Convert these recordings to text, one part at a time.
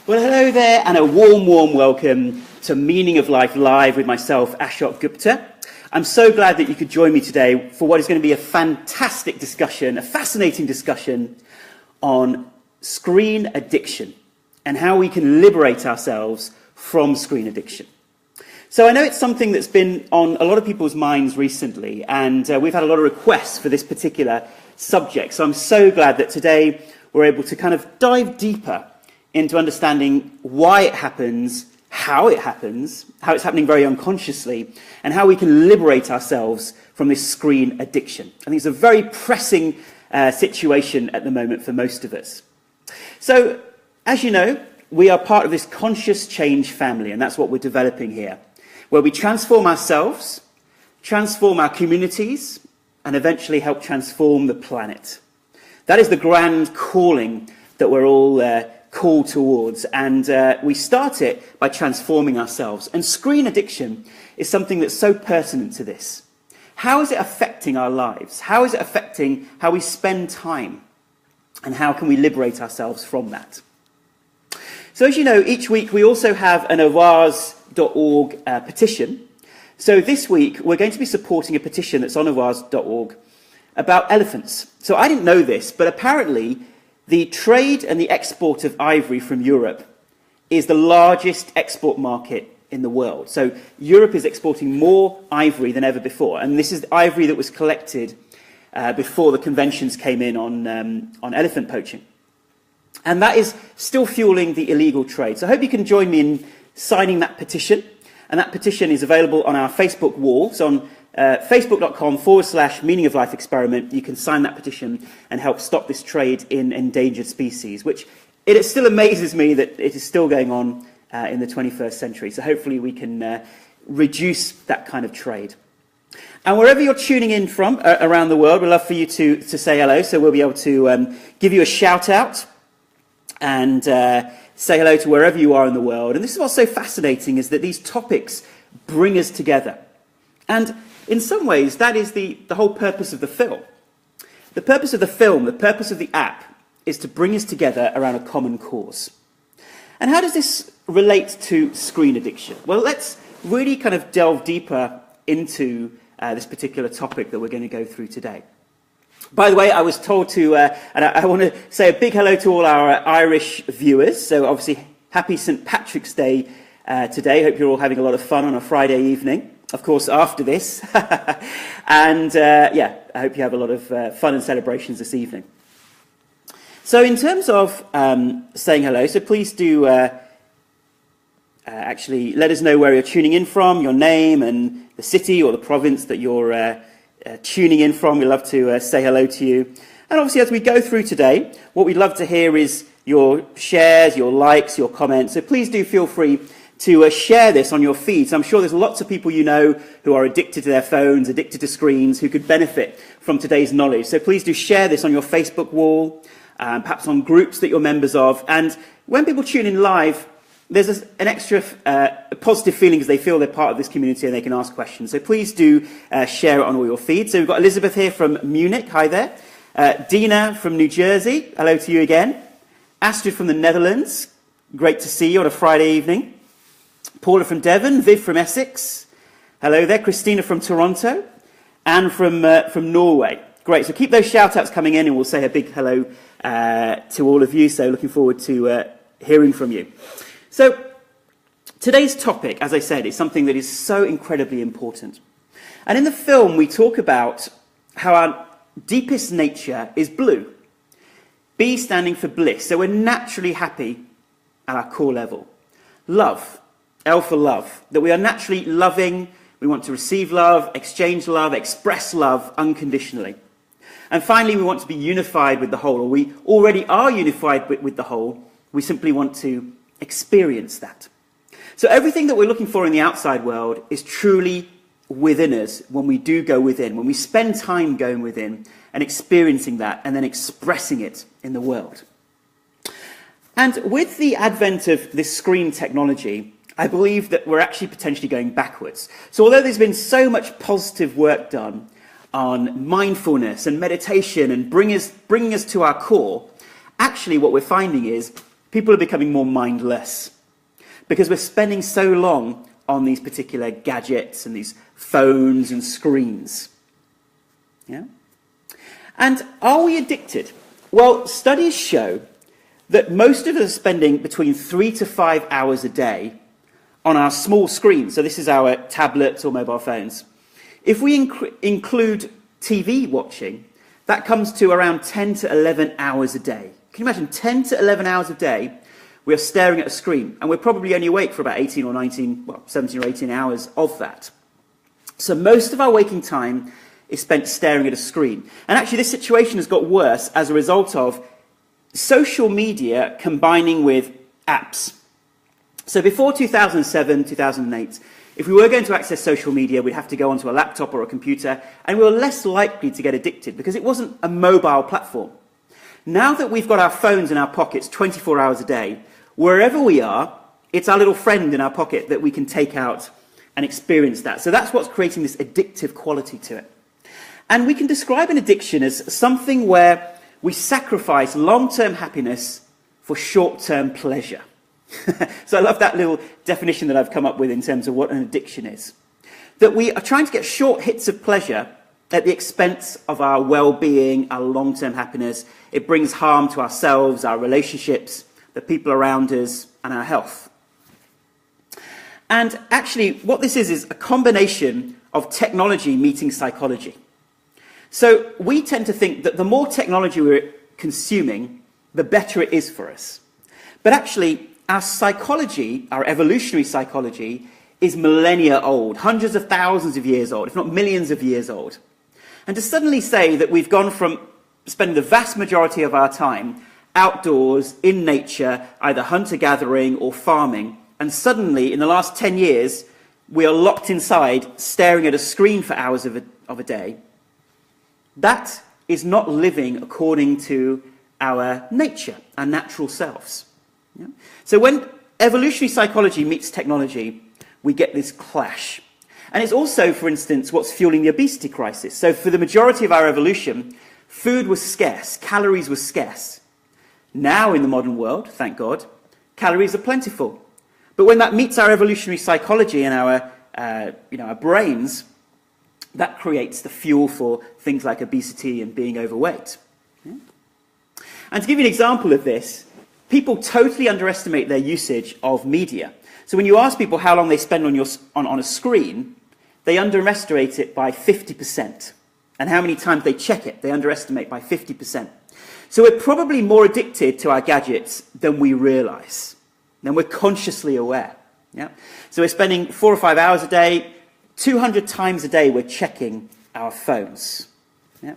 Well, hello there, and a warm, warm welcome to Meaning of Life Live with myself, Ashok Gupta. I'm so glad that you could join me today for what is going to be a fantastic discussion, a fascinating discussion on screen addiction and how we can liberate ourselves from screen addiction. So I know it's something that's been on a lot of people's minds recently, and we've had a lot of requests for this particular subject. So I'm so glad that today we're able to kind of dive deeper into understanding why it happens, how it's happening very unconsciously, and how we can liberate ourselves from this screen addiction. I think it's a very pressing situation at the moment for most of us. So, as you know, we are part of this conscious change family, and that's what we're developing here, where we transform ourselves, transform our communities, and eventually help transform the planet. That is the grand calling that we're all called towards, and we start it by transforming ourselves. And screen addiction is something that's so pertinent to this. How is it affecting our lives? How is it affecting how we spend time? And how can we liberate ourselves from that? So as you know, each week we also have an avars.org petition. So this week we're going to be supporting a petition that's on avars.org about elephants. So I didn't know this, but apparently the trade and the export of ivory from Europe is the largest export market in the world. So Europe is exporting more ivory than ever before. And this is ivory that was collected before the conventions came in on elephant poaching. And that is still fueling the illegal trade. So I hope you can join me in signing that petition. And that petition is available on our Facebook wall. So on facebook.com/Meaning of Life Experiment, you can sign that petition and help stop this trade in endangered species, which it still amazes me that it is still going on in the 21st century. So hopefully we can reduce that kind of trade. And wherever you're tuning in from around the world, we'd love for you to say hello. So we'll be able to give you a shout out and say hello to wherever you are in the world. And this is what's so fascinating, is that these topics bring us together. And in some ways, that is the whole purpose of the film. The purpose of the film, the purpose of the app, is to bring us together around a common cause. And how does this relate to screen addiction? Well, let's really kind of delve deeper into this particular topic that we're going to go through today. By the way, I was told to, and I want to say a big hello to all our Irish viewers. So obviously, happy St. Patrick's Day today. Hope you're all having a lot of fun on a Friday evening. Of course, after this. And yeah, I hope you have a lot of fun and celebrations this evening. So in terms of saying hello, so please do actually let us know where you're tuning in from, your name and the city or the province that you're tuning in from. We'd love to say hello to you. And obviously, as we go through today, what we'd love to hear is your shares, your likes, your comments. So please do feel free to share this on your feeds. I'm sure there's lots of people you know who are addicted to their phones, addicted to screens, who could benefit from today's knowledge. So please do share this on your Facebook wall, perhaps on groups that you're members of. And when people tune in live, there's an extra positive feeling as they feel they're part of this community and they can ask questions. So please do share it on all your feeds. So we've got Elizabeth here from Munich. Hi there. Dina from New Jersey. Hello to you again. Astrid from the Netherlands. Great to see you on a Friday evening. Paula from Devon, Viv from Essex. Hello there. Christina from Toronto. Anne from Norway. Great. So keep those shout-outs coming in and we'll say a big hello to all of you. So looking forward to hearing from you. So today's topic, as I said, is something that is so incredibly important. And in the film, we talk about how our deepest nature is blue. B standing for bliss. So we're naturally happy at our core level. Love. L for love, that we are naturally loving, we want to receive love, exchange love, express love unconditionally. And finally, we want to be unified with the whole, or we already are unified with the whole, we simply want to experience that. So everything that we're looking for in the outside world is truly within us when we do go within, when we spend time going within and experiencing that and then expressing it in the world. And with the advent of this screen technology, I believe that we're actually potentially going backwards. So although there's been so much positive work done on mindfulness and meditation and bringing us to our core, actually what we're finding is People are becoming more mindless because we're spending so long on these particular gadgets and these phones and screens. Yeah? And are we addicted? Well, studies show that most of us are spending between 3 to 5 hours a day on our small screens. So this is our tablets or mobile phones. If we include TV watching, that comes to around 10 to 11 hours a day. Can you imagine 10 to 11 hours a day we are staring at a screen, and we're probably only awake for about 18 or 19, well, 17 or 18 hours of that. So most of our waking time is spent staring at a screen. And actually this situation has got worse as a result of social media combining with apps. So before 2007, 2008, if we were going to access social media, we'd have to go onto a laptop or a computer, and we were less likely to get addicted because it wasn't a mobile platform. Now that we've got our phones in our pockets 24 hours a day, wherever we are, it's our little friend in our pocket that we can take out and experience that. So that's what's creating this addictive quality to it. And we can describe an addiction as something where we sacrifice long-term happiness for short-term pleasure. So I love that little definition that I've come up with in terms of what an addiction is. That we are trying to get short hits of pleasure at the expense of our well-being, our long-term happiness. It brings harm to ourselves, our relationships, the people around us, and our health. And actually, what this is a combination of technology meeting psychology. So we tend to think that the more technology we're consuming, the better it is for us. But actually, our psychology, our evolutionary psychology, is millennia old, hundreds of thousands of years old, if not millions of years old. And to suddenly say that we've gone from spending the vast majority of our time outdoors, in nature, either hunter-gathering or farming, and suddenly, in the last 10 years, we are locked inside, staring at a screen for hours of a day, that is not living according to our nature, our natural selves. Yeah? So when evolutionary psychology meets technology, we get this clash. And it's also, for instance, what's fueling the obesity crisis. So for the majority of our evolution, food was scarce, calories were scarce. Now in the modern world, thank God, calories are plentiful. But when that meets our evolutionary psychology and our brains, that creates the fuel for things like obesity and being overweight. Yeah? And to give you an example of this, people totally underestimate their usage of media. So when you ask people how long they spend on a screen, they underestimate it by 50%. And how many times they check it, they underestimate by 50%. So we're probably more addicted to our gadgets than we realize, than we're consciously aware. Yeah? So we're spending 4 or 5 hours a day, 200 times a day we're checking our phones. Yeah?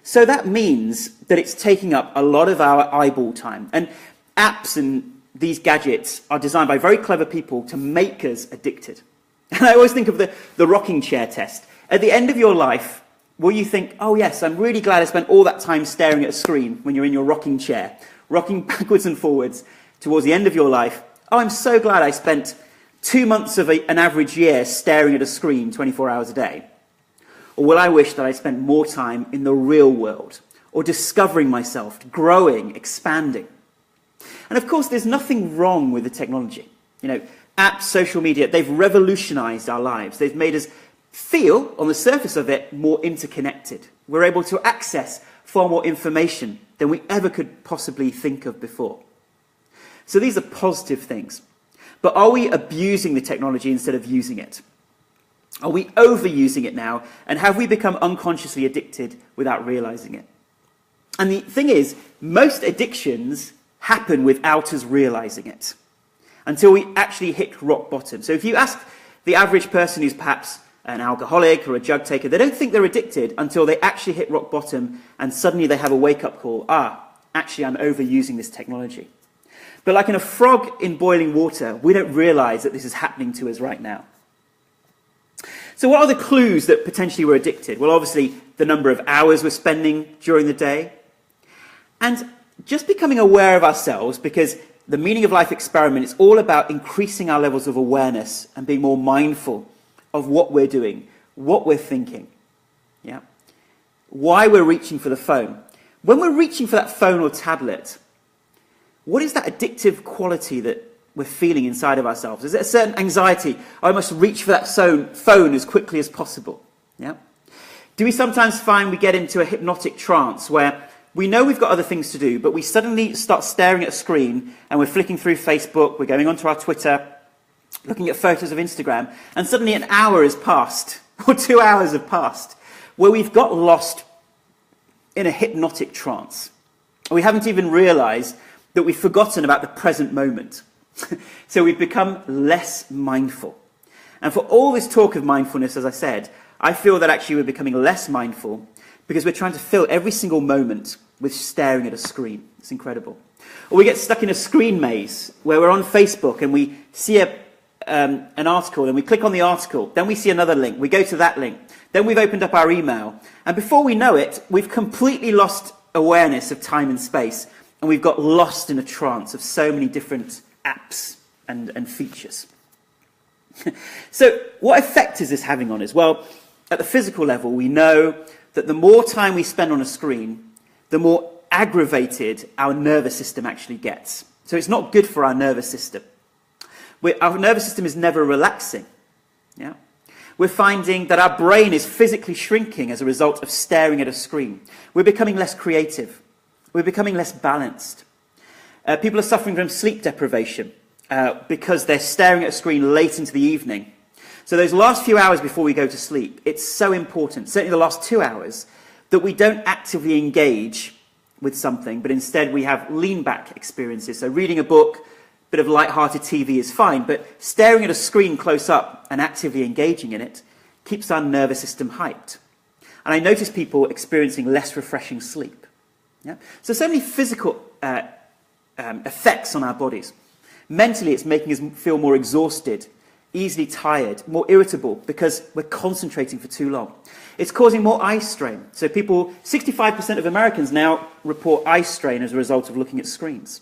So that means that it's taking up a lot of our eyeball time. And apps and these gadgets are designed by very clever people to make us addicted. And I always think of the rocking chair test. At the end of your life, will you think, oh yes, I'm really glad I spent all that time staring at a screen when you're in your rocking chair, rocking backwards and forwards towards the end of your life? Oh, I'm so glad I spent 2 months of an average year staring at a screen 24 hours a day. Or will I wish that I spent more time in the real world, or discovering myself, growing, expanding? And of course, there's nothing wrong with the technology. You know, apps, social media, they've revolutionized our lives. They've made us feel, on the surface of it, more interconnected. We're able to access far more information than we ever could possibly think of before. So these are positive things. But are we abusing the technology instead of using it? Are we overusing it now? And have we become unconsciously addicted without realizing it? And the thing is, most addictions happen without us realizing it, until we actually hit rock bottom. So if you ask the average person who's perhaps an alcoholic or a drug taker, they don't think they're addicted until they actually hit rock bottom and suddenly they have a wake-up call. Actually I'm overusing this technology. But like in a frog in boiling water, we don't realize that this is happening to us right now. So what are the clues that potentially we're addicted? Well, obviously the number of hours we're spending during the day, and just becoming aware of ourselves, because the Meaning of Life experiment is all about increasing our levels of awareness and being more mindful of what we're doing, what we're thinking, yeah? Why we're reaching for the phone. When we're reaching for that phone or tablet, what is that addictive quality that we're feeling inside of ourselves? Is it a certain anxiety? I must reach for that phone as quickly as possible. Yeah. Do we sometimes find we get into a hypnotic trance where we know we've got other things to do, but we suddenly start staring at a screen and we're flicking through Facebook, we're going onto our Twitter, looking at photos of Instagram, and suddenly an hour has passed, or 2 hours have passed, where we've got lost in a hypnotic trance. We haven't even realized that we've forgotten about the present moment. So we've become less mindful. And for all this talk of mindfulness, as I said, I feel that actually we're becoming less mindful because we're trying to fill every single moment with staring at a screen. It's incredible. Or we get stuck in a screen maze where we're on Facebook and we see an article and we click on the article, then we see another link, we go to that link, then we've opened up our email, and before we know it, we've completely lost awareness of time and space, and we've got lost in a trance of so many different apps and features. So what effect is this having on us? Well, at the physical level, we know that the more time we spend on a screen, the more aggravated our nervous system actually gets. So it's not good for our nervous system. Our nervous system is never relaxing. Yeah? We're finding that our brain is physically shrinking as a result of staring at a screen. We're becoming less creative. We're becoming less balanced. People are suffering from sleep deprivation because they're staring at a screen late into the evening. So those last few hours before we go to sleep, it's so important, certainly the last 2 hours, that we don't actively engage with something, but instead we have lean-back experiences. So reading a book, a bit of light-hearted TV is fine, but staring at a screen close up and actively engaging in it keeps our nervous system hyped. And I notice people experiencing less refreshing sleep. Yeah? So many physical effects on our bodies. Mentally, it's making us feel more exhausted, easily tired, more irritable because we're concentrating for too long. It's causing more eye strain. So 65% of Americans now report eye strain as a result of looking at screens.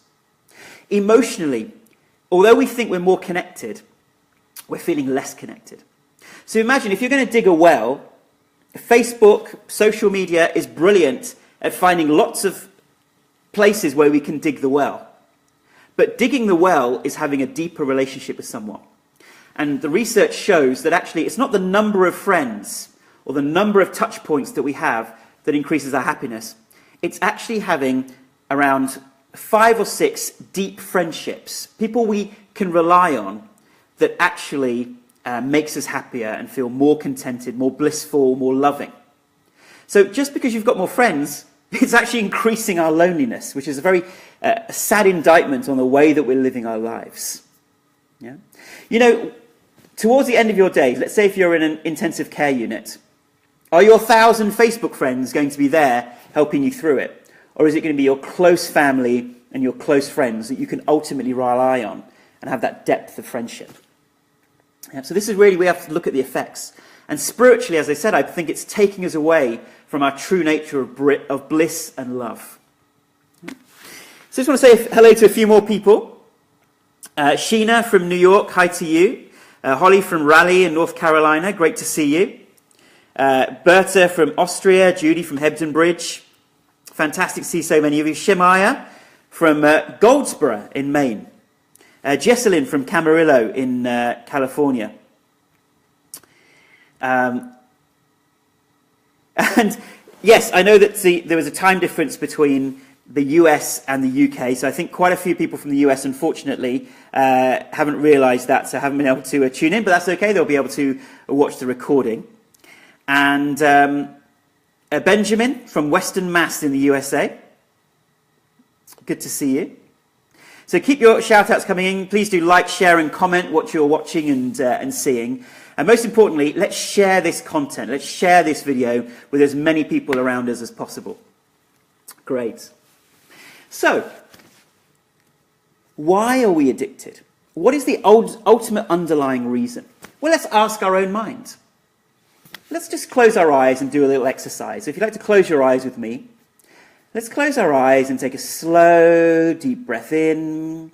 Emotionally, although we think we're more connected, we're feeling less connected. So imagine if you're going to dig a well, Facebook, social media is brilliant at finding lots of places where we can dig the well. But digging the well is having a deeper relationship with someone. And the research shows that actually it's not the number of friends or the number of touch points that we have that increases our happiness. It's actually having around 5 or 6 deep friendships, people we can rely on, that actually makes us happier and feel more contented, more blissful, more loving. So just because you've got more friends, it's actually increasing our loneliness, which is a very sad indictment on the way that we're living our lives. Yeah? You know, towards the end of your day, let's say if you're in an intensive care unit, are your 1,000 Facebook friends going to be there helping you through it? Or is it going to be your close family and your close friends that you can ultimately rely on and have that depth of friendship? Yeah, so this is really, we have to look at the effects. And spiritually, as I said, I think it's taking us away from our true nature of bliss and love. So I just want to say hello to a few more people. Sheena from New York, hi to you. Holly from Raleigh in North Carolina, great to see you. Berta from Austria, Judy from Hebden Bridge. Fantastic to see so many of you. Shemaya from Goldsboro in Maine. Jesselyn from Camarillo in California. And yes, I know that there was a time difference between the US and the UK, so I think quite a few people from the US, unfortunately, haven't realised that, so haven't been able to tune in, but that's okay, they'll be able to watch the recording. And Benjamin from Western Mass in the USA. Good to see you. So keep your shout-outs coming in. Please do like, share and comment what you're watching and seeing. And most importantly, let's share this content. Let's share this video with as many people around us as possible. Great. So, why are we addicted? What is the ultimate underlying reason? Well, let's ask our own mind. Let's just close our eyes and do a little exercise. If you'd like to close your eyes with me, let's close our eyes and take a slow, deep breath in.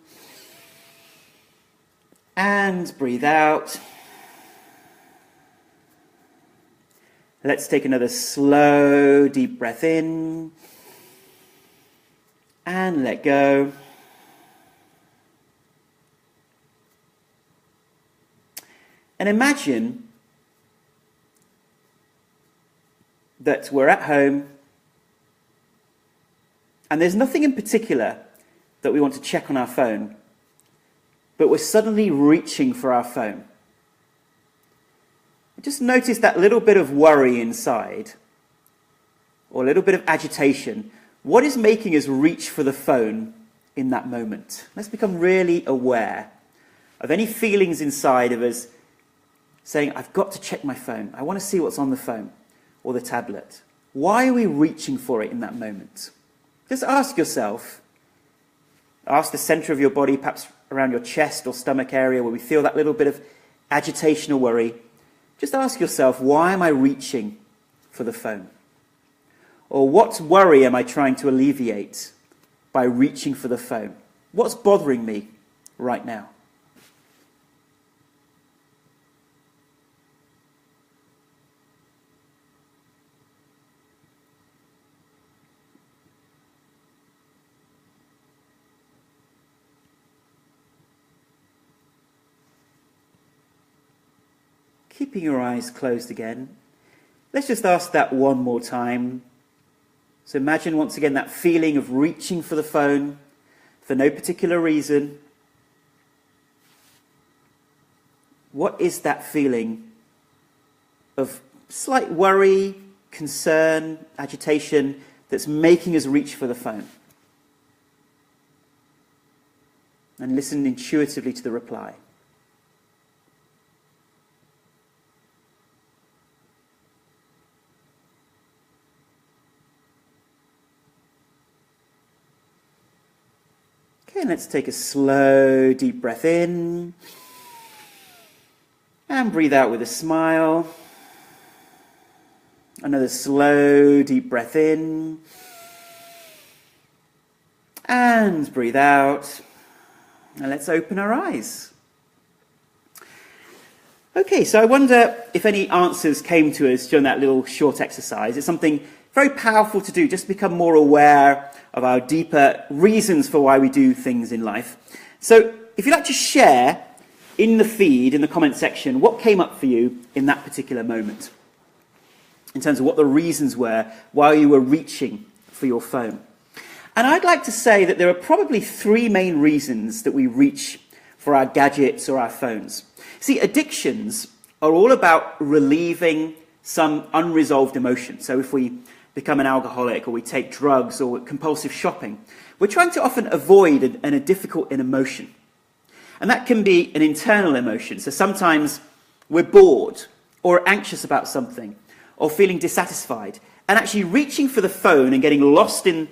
And breathe out. Let's take another slow, deep breath in. And let go. And imagine that we're at home and there's nothing in particular that we want to check on our phone, but we're suddenly reaching for our phone. Just notice that little bit of worry inside, or a little bit of agitation. What is making us reach for the phone in that moment? Let's become really aware of any feelings inside of us saying, I've got to check my phone. I want to see what's on the phone or the tablet. Why are we reaching for it in that moment? Just ask yourself, ask the center of your body, perhaps around your chest or stomach area where we feel that little bit of agitation or worry. Just ask yourself, why am I reaching for the phone? Or what worry am I trying to alleviate by reaching for the phone? What's bothering me right now? Keeping your eyes closed again, let's just ask that one more time. So imagine once again that feeling of reaching for the phone for no particular reason. What is that feeling of slight worry, concern, agitation that's making us reach for the phone? And listen intuitively to the reply. Okay, let's take a slow, deep breath in. And breathe out with a smile. Another slow, deep breath in. And breathe out. And let's open our eyes. Okay, so I wonder if any answers came to us during that little short exercise. It's something very powerful to do, just become more aware of our deeper reasons for why we do things in life. So if you'd like to share in the feed, in the comment section, what came up for you in that particular moment, in terms of what the reasons were while you were reaching for your phone. And I'd like to say that there are probably three main reasons that we reach for our gadgets or our phones. See, addictions are all about relieving some unresolved emotion. So if we become an alcoholic or we take drugs or compulsive shopping, we're trying to often avoid a difficult emotion. And that can be an internal emotion. So sometimes we're bored or anxious about something or feeling dissatisfied. And actually reaching for the phone and getting lost in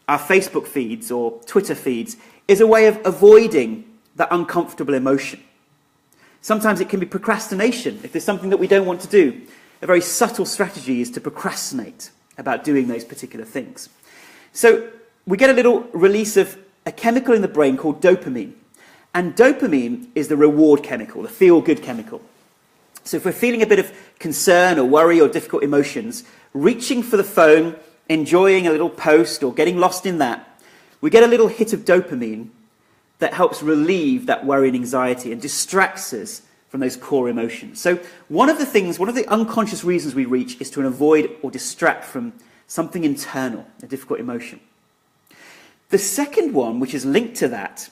our Facebook feeds or Twitter feeds is a way of avoiding that uncomfortable emotion. Sometimes it can be procrastination. If there's something that we don't want to do, a very subtle strategy is to procrastinate about doing those particular things. So we get a little release of a chemical in the brain called dopamine. And dopamine is the reward chemical, the feel-good chemical. So if we're feeling a bit of concern or worry or difficult emotions, reaching for the phone, enjoying a little post or getting lost in that, we get a little hit of dopamine that helps relieve that worry and anxiety and distracts us from those core emotions. So one of the unconscious reasons we reach is to avoid or distract from something internal, a difficult emotion. The second one, which is linked to that,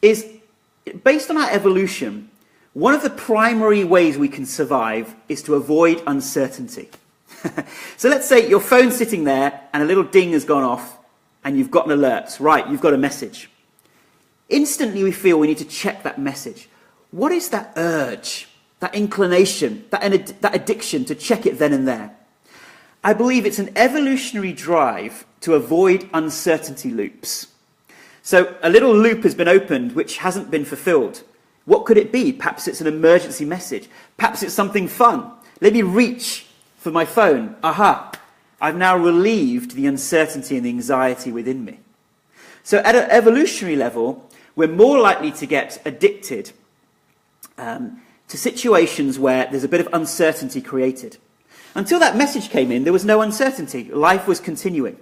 is based on our evolution. One of the primary ways we can survive is to avoid uncertainty. So let's say your phone's sitting there and a little ding has gone off and you've got an alert. Right, you've got a message. Instantly we feel we need to check that message. What is that urge, that inclination, that addiction to check it then and there? I believe it's an evolutionary drive to avoid uncertainty loops. So a little loop has been opened which hasn't been fulfilled. What could it be? Perhaps it's an emergency message. Perhaps it's something fun. Let me reach for my phone. Aha, I've now relieved the uncertainty and the anxiety within me. So at an evolutionary level, we're more likely to get addicted to situations where there's a bit of uncertainty created. Until that message came in, there was no uncertainty. Life was continuing.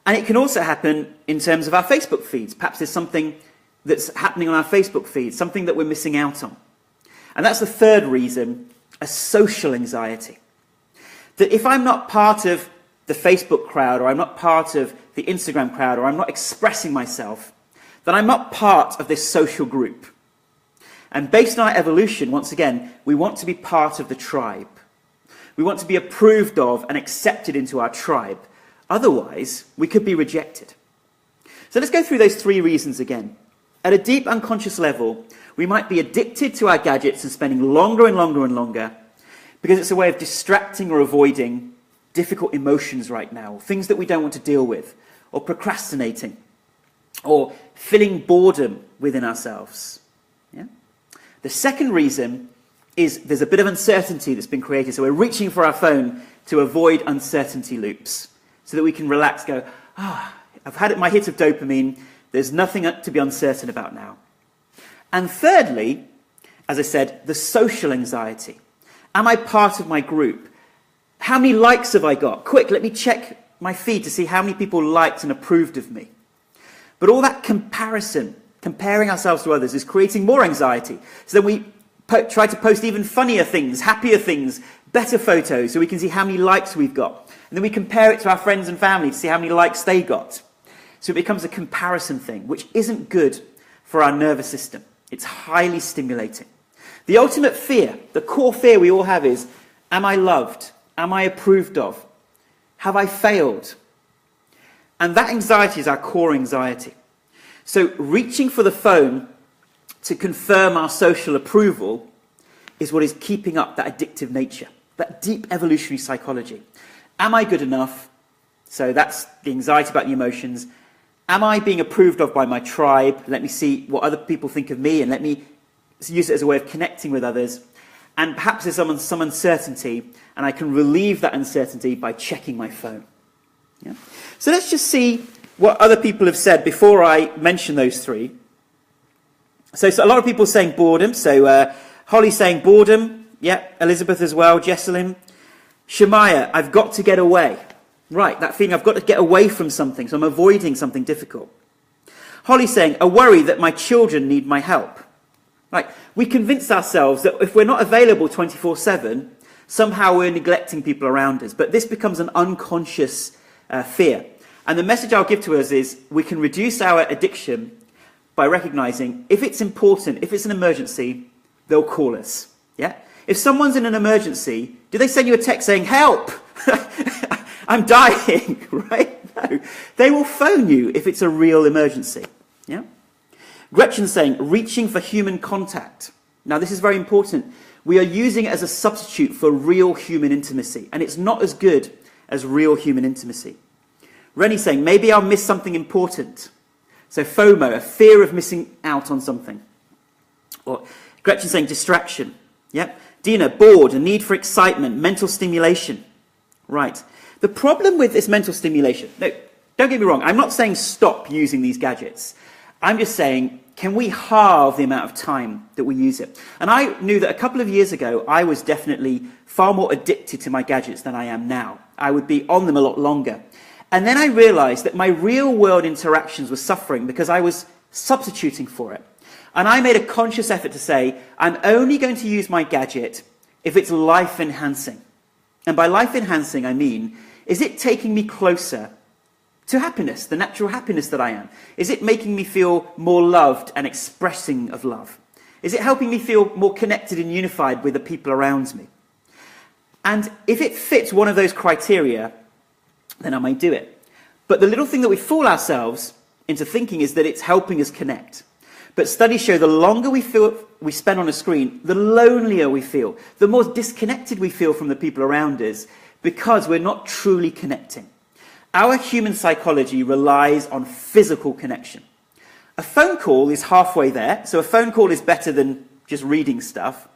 And it can also happen in terms of our Facebook feeds. Perhaps there's something that's happening on our Facebook feed, something that we're missing out on. And that's the third reason, a social anxiety. That if I'm not part of the Facebook crowd, or I'm not part of the Instagram crowd, or I'm not expressing myself, then I'm not part of this social group. And based on our evolution, once again, we want to be part of the tribe. We want to be approved of and accepted into our tribe. Otherwise, we could be rejected. So let's go through those three reasons again. At a deep unconscious level, we might be addicted to our gadgets and spending longer and longer and longer because it's a way of distracting or avoiding difficult emotions right now, things that we don't want to deal with, or procrastinating, or filling boredom within ourselves. Yeah? The second reason is there's a bit of uncertainty that's been created, so we're reaching for our phone to avoid uncertainty loops, so that we can relax, go, I've had my hit of dopamine, there's nothing to be uncertain about now. And thirdly, as I said, the social anxiety. Am I part of my group? How many likes have I got? Quick, let me check my feed to see how many people liked and approved of me. But all that comparison, comparing ourselves to others, is creating more anxiety. So then we try to post even funnier things, happier things, better photos, so we can see how many likes we've got. And then we compare it to our friends and family to see how many likes they got. So it becomes a comparison thing, which isn't good for our nervous system. It's highly stimulating. The ultimate fear, the core fear we all have is, am I loved? Am I approved of? Have I failed? And that anxiety is our core anxiety. So reaching for the phone to confirm our social approval is what is keeping up that addictive nature, that deep evolutionary psychology. Am I good enough? So that's the anxiety about the emotions. Am I being approved of by my tribe? Let me see what other people think of me and let me use it as a way of connecting with others. And perhaps there's some uncertainty, and I can relieve that uncertainty by checking my phone. Yeah? So let's just see what other people have said before I mention those three. So a lot of people saying boredom. So Holly's saying boredom. Yeah, Elizabeth as well, Jesselyn. Shemaiah, I've got to get away. Right, that feeling I've got to get away from something, so I'm avoiding something difficult. Holly's saying, a worry that my children need my help. Right, we convince ourselves that if we're not available 24/7, somehow we're neglecting people around us. But this becomes an unconscious fear. And the message I'll give to us is we can reduce our addiction by recognizing if it's important, if it's an emergency, they'll call us. Yeah? If someone's in an emergency, do they send you a text saying, help? I'm dying, right? No. They will phone you if it's a real emergency. Yeah? Gretchen's saying, reaching for human contact. Now, this is very important. We are using it as a substitute for real human intimacy, and it's not as good as real human intimacy. Rennie's saying, maybe I'll miss something important. So FOMO, a fear of missing out on something. Or Gretchen's saying distraction. Yep. Dina, bored, a need for excitement, mental stimulation. Right. The problem with this mental stimulation, no, don't get me wrong, I'm not saying stop using these gadgets. I'm just saying, can we halve the amount of time that we use it? And I knew that a couple of years ago, I was definitely far more addicted to my gadgets than I am now. I would be on them a lot longer. And then I realized that my real world interactions were suffering because I was substituting for it. And I made a conscious effort to say, I'm only going to use my gadget if it's life enhancing. And by life enhancing, I mean, is it taking me closer to happiness, the natural happiness that I am? Is it making me feel more loved and expressing of love? Is it helping me feel more connected and unified with the people around me? And if it fits one of those criteria, then I might do it. But the little thing that we fool ourselves into thinking is that it's helping us connect. But studies show the longer we spend on a screen, the lonelier we feel, the more disconnected we feel from the people around us because we're not truly connecting. Our human psychology relies on physical connection. A phone call is halfway there, so a phone call is better than just reading stuff,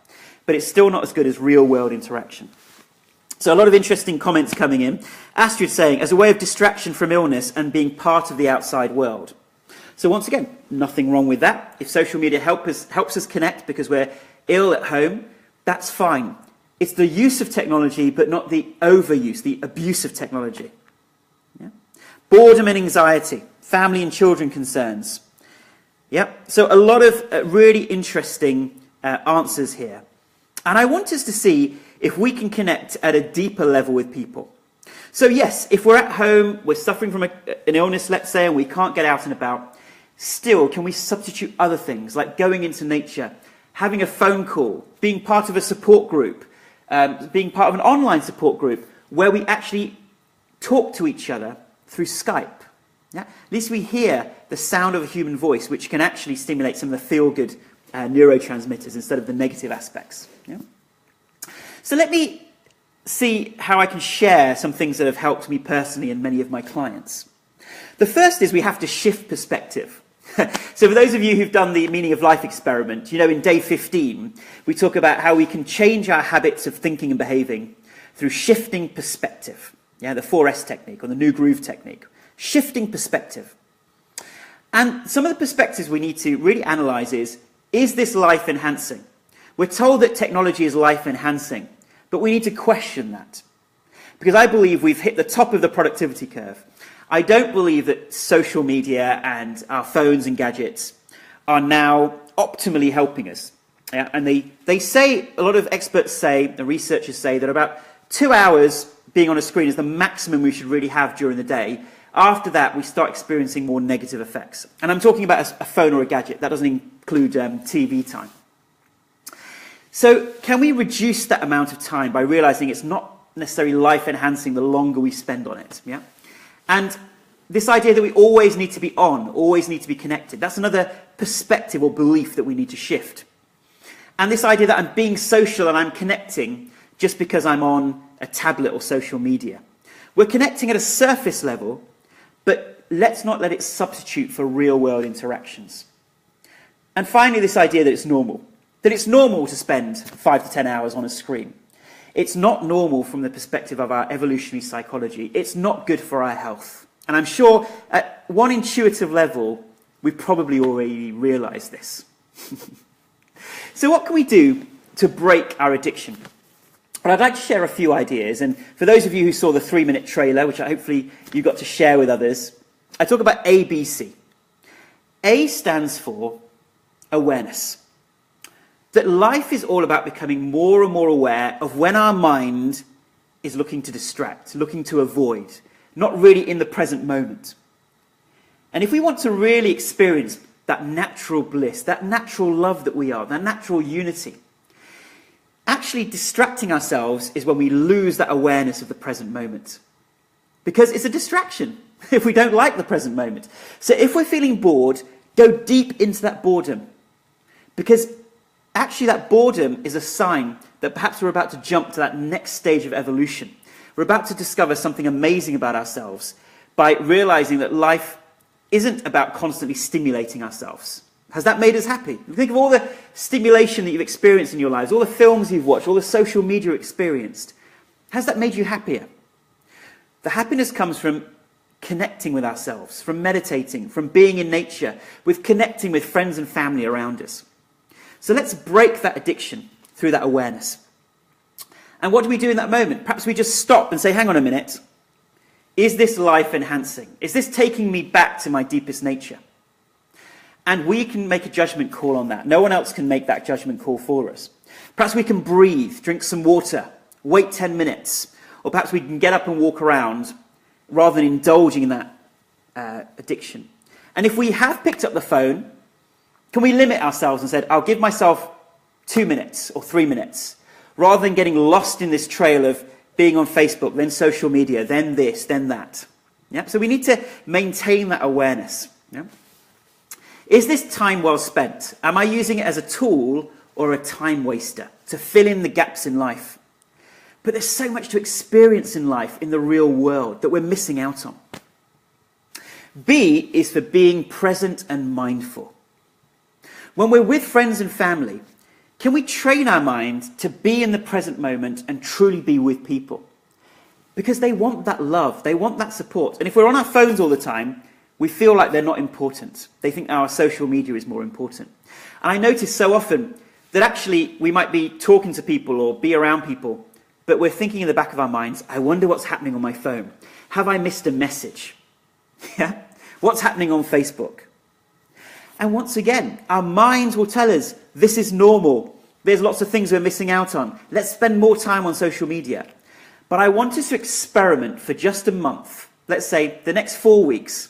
but it's still not as good as real-world interaction. So a lot of interesting comments coming in. Astrid saying, as a way of distraction from illness and being part of the outside world. So once again, nothing wrong with that. If social media helps us connect because we're ill at home, that's fine. It's the use of technology, but not the overuse, the abuse of technology. Yeah? Boredom and anxiety, family and children concerns. Yep. So a lot of really interesting answers here. And I want us to see if we can connect at a deeper level with people. So yes, if we're at home, we're suffering from an illness, let's say, and we can't get out and about, still, can we substitute other things like going into nature, having a phone call, being part of a support group, being part of an online support group where we actually talk to each other through Skype? Yeah? At least we hear the sound of a human voice, which can actually stimulate some of the feel-good neurotransmitters instead of the negative aspects. Yeah? So let me see how I can share some things that have helped me personally and many of my clients. The first is we have to shift perspective. So for those of you who've done the Meaning of Life experiment, you know, in day 15, we talk about how we can change our habits of thinking and behaving through shifting perspective. Yeah, the 4S technique or the new groove technique. Shifting perspective. And some of the perspectives we need to really analyze is this life enhancing? We're told that technology is life enhancing, but we need to question that. Because I believe we've hit the top of the productivity curve. I don't believe that social media and our phones and gadgets are now optimally helping us. Yeah? And they say, a lot of experts say, the researchers say, that about 2 hours being on a screen is the maximum we should really have during the day. After that, we start experiencing more negative effects. And I'm talking about a phone or a gadget. That doesn't include TV time. So can we reduce that amount of time by realizing it's not necessarily life-enhancing the longer we spend on it? Yeah. And this idea that we always need to be on, always need to be connected, that's another perspective or belief that we need to shift. And this idea that I'm being social and I'm connecting just because I'm on a tablet or social media. We're connecting at a surface level, but let's not let it substitute for real-world interactions. And finally, this idea that it's normal. That it's normal to spend 5 to 10 hours on a screen. It's not normal from the perspective of our evolutionary psychology. It's not good for our health. And I'm sure at one intuitive level, we probably already realized this. So what can we do to break our addiction? Well, I'd like to share a few ideas. And for those of you who saw the 3-minute trailer, which hopefully you got to share with others, I talk about ABC. A stands for awareness. That life is all about becoming more and more aware of when our mind is looking to distract, looking to avoid, not really in the present moment. And if we want to really experience that natural bliss, that natural love that we are, that natural unity, actually distracting ourselves is when we lose that awareness of the present moment. Because it's a distraction if we don't like the present moment. So if we're feeling bored, go deep into that boredom. Because actually that boredom is a sign that perhaps we're about to jump to that next stage of evolution. We're about to discover something amazing about ourselves by realizing that life isn't about constantly stimulating ourselves. Has that made us happy? Think of all the stimulation that you've experienced in your lives, all the films you've watched, all the social media experienced. Has that made you happier? The happiness comes from connecting with ourselves, from meditating, from being in nature, with connecting with friends and family around us. So let's break that addiction through that awareness. And what do we do in that moment? Perhaps we just stop and say, hang on a minute. Is this life enhancing? Is this taking me back to my deepest nature? And we can make a judgment call on that. No one else can make that judgment call for us. Perhaps we can breathe, drink some water, wait 10 minutes. Or perhaps we can get up and walk around rather than indulging in that addiction. And if we have picked up the phone, can we limit ourselves and said, I'll give myself 2 minutes or 3 minutes, rather than getting lost in this trail of being on Facebook, then social media, then this, then that. Yeah? So we need to maintain that awareness. Yeah? Is this time well spent? Am I using it as a tool or a time waster to fill in the gaps in life? But there's so much to experience in life, in the real world, that we're missing out on. B is for being present and mindful. When we're with friends and family, can we train our mind to be in the present moment and truly be with people? Because they want that love, they want that support. And if we're on our phones all the time, we feel like they're not important. They think our social media is more important. And I notice so often that actually we might be talking to people or be around people, but we're thinking in the back of our minds, I wonder what's happening on my phone. Have I missed a message? Yeah? What's happening on Facebook? And once again, our minds will tell us this is normal. There's lots of things we're missing out on. Let's spend more time on social media. But I want us to experiment for just a month. Let's say the next 4 weeks.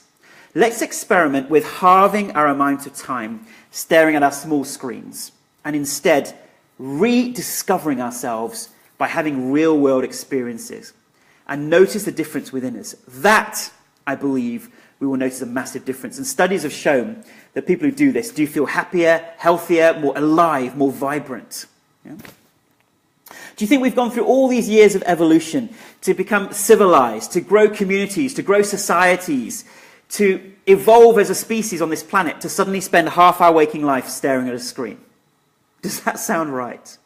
Let's experiment with halving our amount of time staring at our small screens and instead rediscovering ourselves by having real-world experiences. And notice the difference within us. That, I believe, we will notice a massive difference. And studies have shown that people who do this do feel happier, healthier, more alive, more vibrant. Yeah? Do you think we've gone through all these years of evolution to become civilized, to grow communities, to grow societies, to evolve as a species on this planet, to suddenly spend half our waking life staring at a screen? Does that sound right?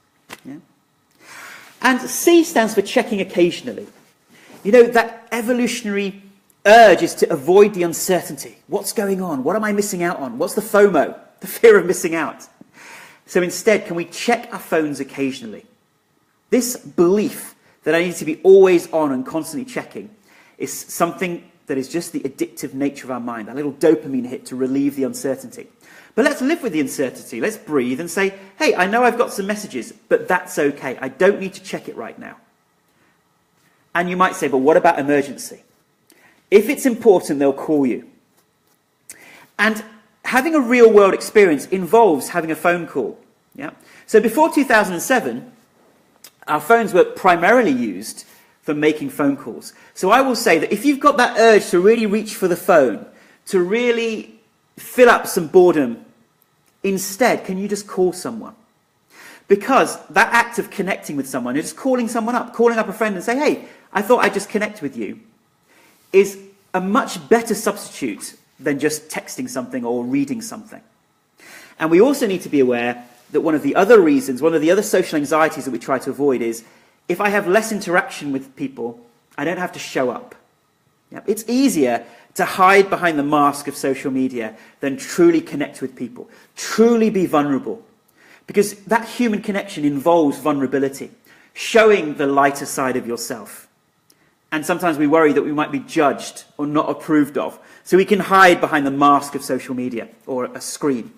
Yeah? And C stands for checking occasionally. You know, that evolutionary urge is to avoid the uncertainty. What's going on? What am I missing out on? What's the FOMO? The fear of missing out. So instead, can we check our phones occasionally? This belief that I need to be always on and constantly checking is something that is just the addictive nature of our mind, a little dopamine hit to relieve the uncertainty. But let's live with the uncertainty. Let's breathe and say, hey, I know I've got some messages, but that's okay. I don't need to check it right now. And you might say, but what about emergency? If it's important, they'll call you. And having a real-world experience involves having a phone call. Yeah? So before 2007, our phones were primarily used for making phone calls. So I will say that if you've got that urge to really reach for the phone, to really fill up some boredom, instead, can you just call someone? Because that act of connecting with someone, just calling someone up, calling up a friend and say, hey, I thought I'd just connect with you, is a much better substitute than just texting something or reading something. And we also need to be aware that one of the other reasons, one of the other social anxieties that we try to avoid is, if I have less interaction with people, I don't have to show up. Yep. It's easier to hide behind the mask of social media than truly connect with people, truly be vulnerable. Because that human connection involves vulnerability, showing the lighter side of yourself. And sometimes we worry that we might be judged or not approved of, so we can hide behind the mask of social media or a screen.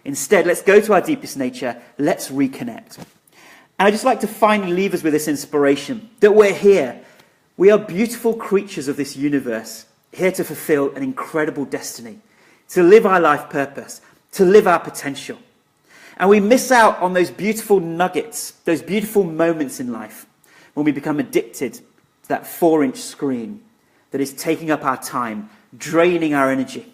Instead, let's go to our deepest nature, let's reconnect. And I'd just like to finally leave us with this inspiration, that we're here. We are beautiful creatures of this universe, here to fulfill an incredible destiny, to live our life purpose, to live our potential. And we miss out on those beautiful nuggets, those beautiful moments in life, when we become addicted to that 4-inch screen that is taking up our time, draining our energy.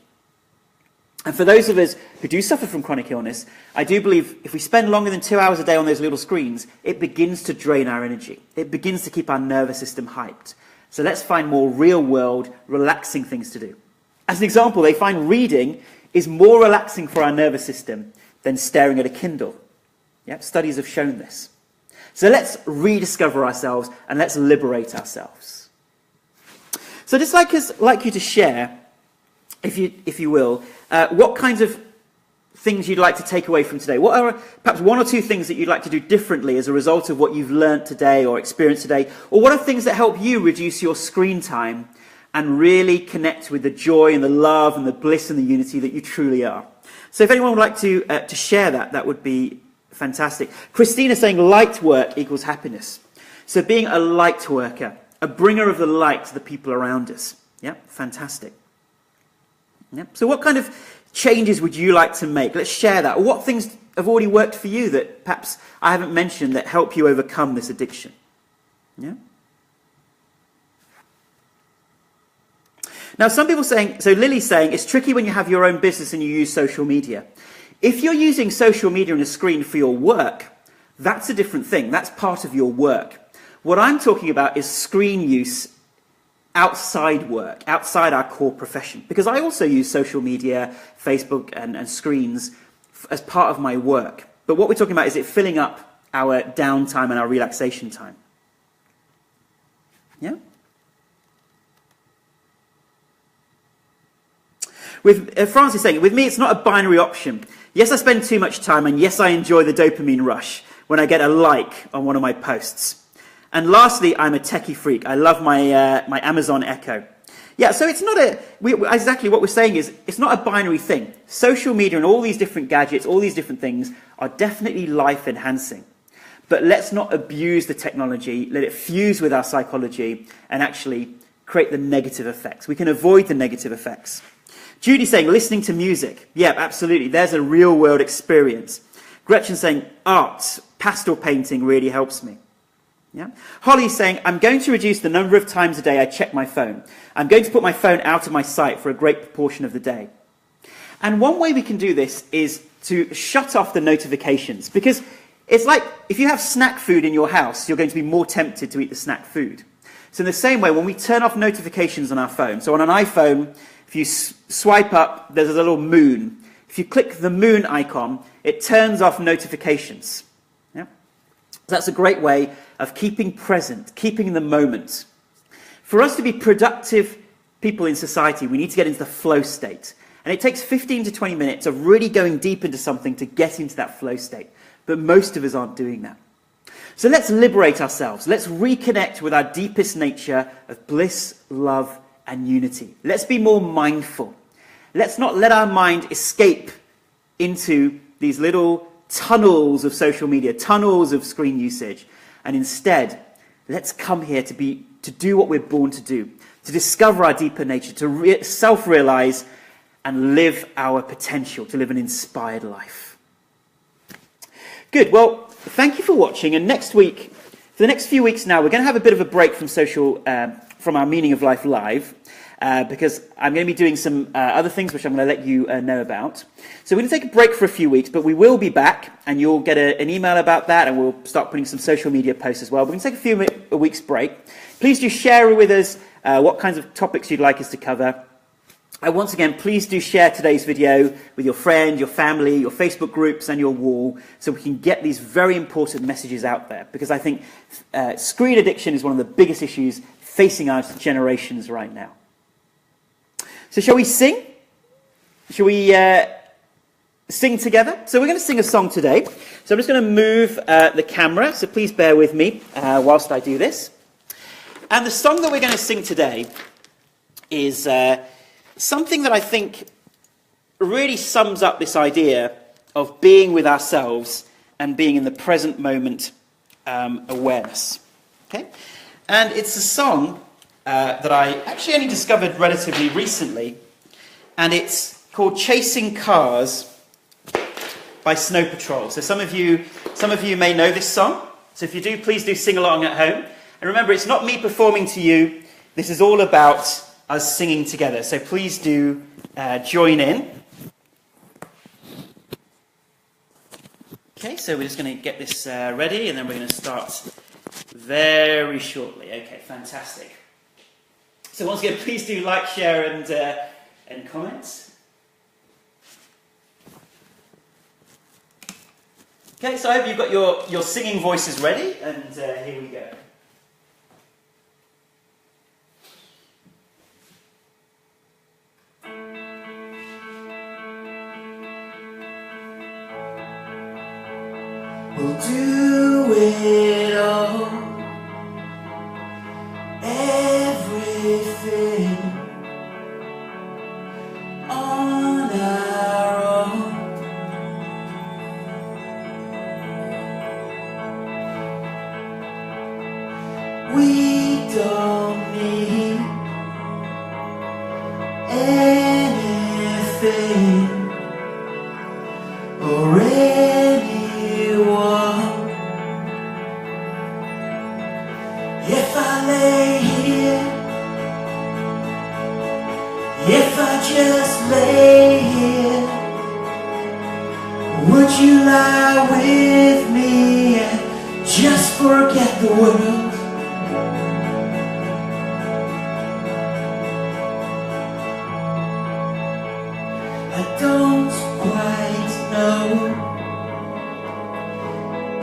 And for those of us who do suffer from chronic illness, I do believe if we spend longer than 2 hours a day on those little screens, it begins to drain our energy. It begins to keep our nervous system hyped. So let's find more real-world, relaxing things to do. As an example, they find reading is more relaxing for our nervous system than staring at a Kindle. Yep, studies have shown this. So let's rediscover ourselves and let's liberate ourselves. So I'd just like you to share, if you will, what kinds of things you'd like to take away from today. What are perhaps 1 or 2 things that you'd like to do differently as a result of what you've learned today or experienced today? Or what are things that help you reduce your screen time and really connect with the joy and the love and the bliss and the unity that you truly are? So if anyone would like to share that, that would be fantastic. Christina's saying light work equals happiness. So being a light worker, a bringer of the light to the people around us. Yeah, fantastic. Yeah. So what kind of changes would you like to make? Let's share that. Or what things have already worked for you that perhaps I haven't mentioned that help you overcome this addiction? Yeah. Now, some people saying, so Lily's saying, it's tricky when you have your own business and you use social media. If you're using social media and a screen for your work, that's a different thing. That's part of your work. What I'm talking about is screen use outside work, outside our core profession. Because I also use social media, Facebook and screens as part of my work. But what we're talking about is it filling up our downtime and our relaxation time. Yeah? With Francis saying, with me, it's not a binary option. Yes, I spend too much time, and yes, I enjoy the dopamine rush when I get a like on one of my posts. And lastly, I'm a techie freak. I love my Amazon Echo. Yeah, so it's not exactly what we're saying is, it's not a binary thing. Social media and all these different gadgets, all these different things are definitely life enhancing. But let's not abuse the technology, let it fuse with our psychology and actually create the negative effects. We can avoid the negative effects. Judy's saying, listening to music. Yeah, absolutely. There's a real world experience. Gretchen's saying, art, pastel painting really helps me. Yeah? Holly's saying, I'm going to reduce the number of times a day I check my phone. I'm going to put my phone out of my sight for a great proportion of the day. And one way we can do this is to shut off the notifications, because it's like if you have snack food in your house, you're going to be more tempted to eat the snack food. So in the same way, when we turn off notifications on our phone, so on an iPhone, if you swipe up, there's a little moon. If you click the moon icon, it turns off notifications. Yeah? So that's a great way of keeping present, keeping the moment. For us to be productive people in society, we need to get into the flow state. And it takes 15 to 20 minutes of really going deep into something to get into that flow state. But most of us aren't doing that. So let's liberate ourselves. Let's reconnect with our deepest nature of bliss, love, and unity. Let's be more mindful. Let's not let our mind escape into these little tunnels of social media, tunnels of screen usage. And instead, let's come here to do what we're born to do, to discover our deeper nature, to self-realize and live our potential, to live an inspired life. Good, well, thank you for watching. And next week, for the next few weeks now, we're going to have a bit of a break from our Meaning of Life Live, because I'm going to be doing some other things which I'm going to let you know about. So we're going to take a break for a few weeks, but we will be back, and you'll get an email about that, and we'll start putting some social media posts as well. We're going to take a weeks break. Please do share with us what kinds of topics you'd like us to cover. And once again, please do share today's video with your friend, your family, your Facebook groups, and your wall, so we can get these very important messages out there. Because I think screen addiction is one of the biggest issues facing our generations right now. So shall we sing? Shall we sing together? So we're going to sing a song today. So I'm just going to move the camera, so please bear with me whilst I do this. And the song that we're going to sing today is something that I think really sums up this idea of being with ourselves and being in the present moment awareness. Okay? And it's a song that I actually only discovered relatively recently, and it's called Chasing Cars by Snow Patrol. So some of you may know this song. So if you do, please do sing along at home. And remember, it's not me performing to you. This is all about us singing together. So please do join in. Okay, so we're just going to get this ready, and then we're going to start very shortly. Okay, fantastic. So once again, please do like, share, and comment. Okay, so I hope you've got your singing voices ready, and here we go. We'll do it all, everything on our own. We don't need anything or anyone. If I lay here, if I just lay here, would you lie with me and just forget the world? I don't quite know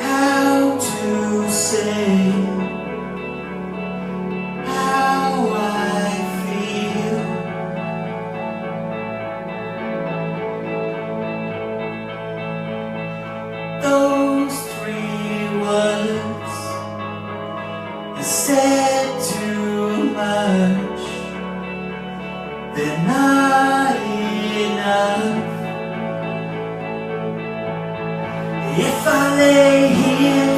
how to say how I feel. Those three words are said too much. If I lay here,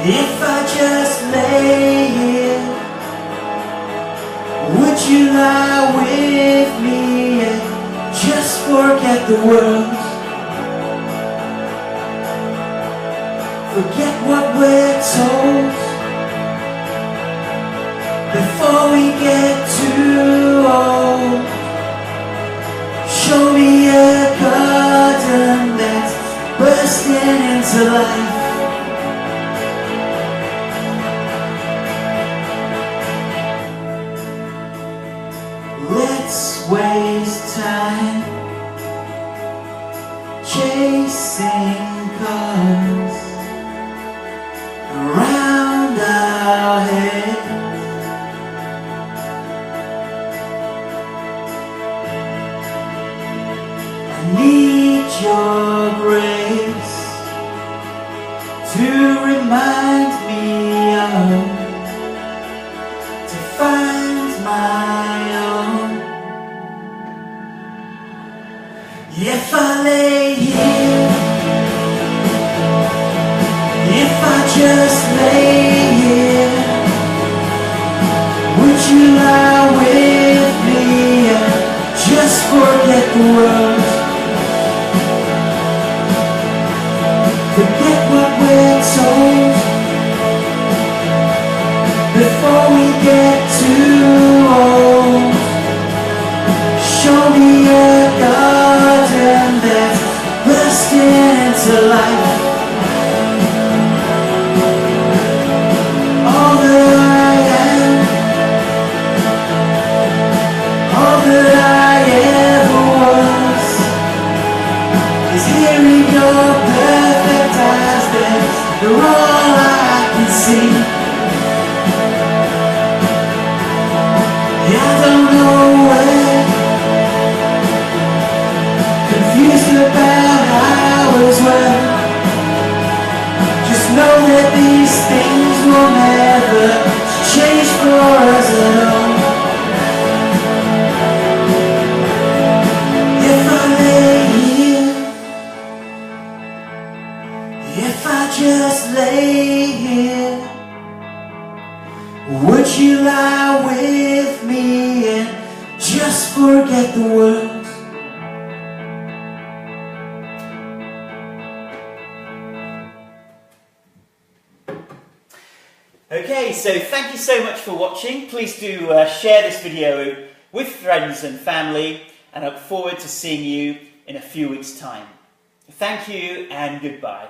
if I just lay here, would you lie with me and just forget the world? Forget what we're told before we get too old. Show me a garden that's bursting into life. Let's waste time chasing cars around our heads. I need your grace to remind me of, to find my own. If I lay here, if I just lay here, would you lie with me and just forget the world? Forget what we're told before we get too old. Show me a garden that's bursting into life. All that I am, all that I ever was, is here in your perfect eyes. They're all I can see. I don't know where, confused about how as well. Just know that these things will never change for us at all. If I lay here, if I just lay here, would you lie with me and just forget the world? Okay, so thank you so much for watching. Please do share this video with friends and family, and I look forward to seeing you in a few weeks' time. Thank you and goodbye.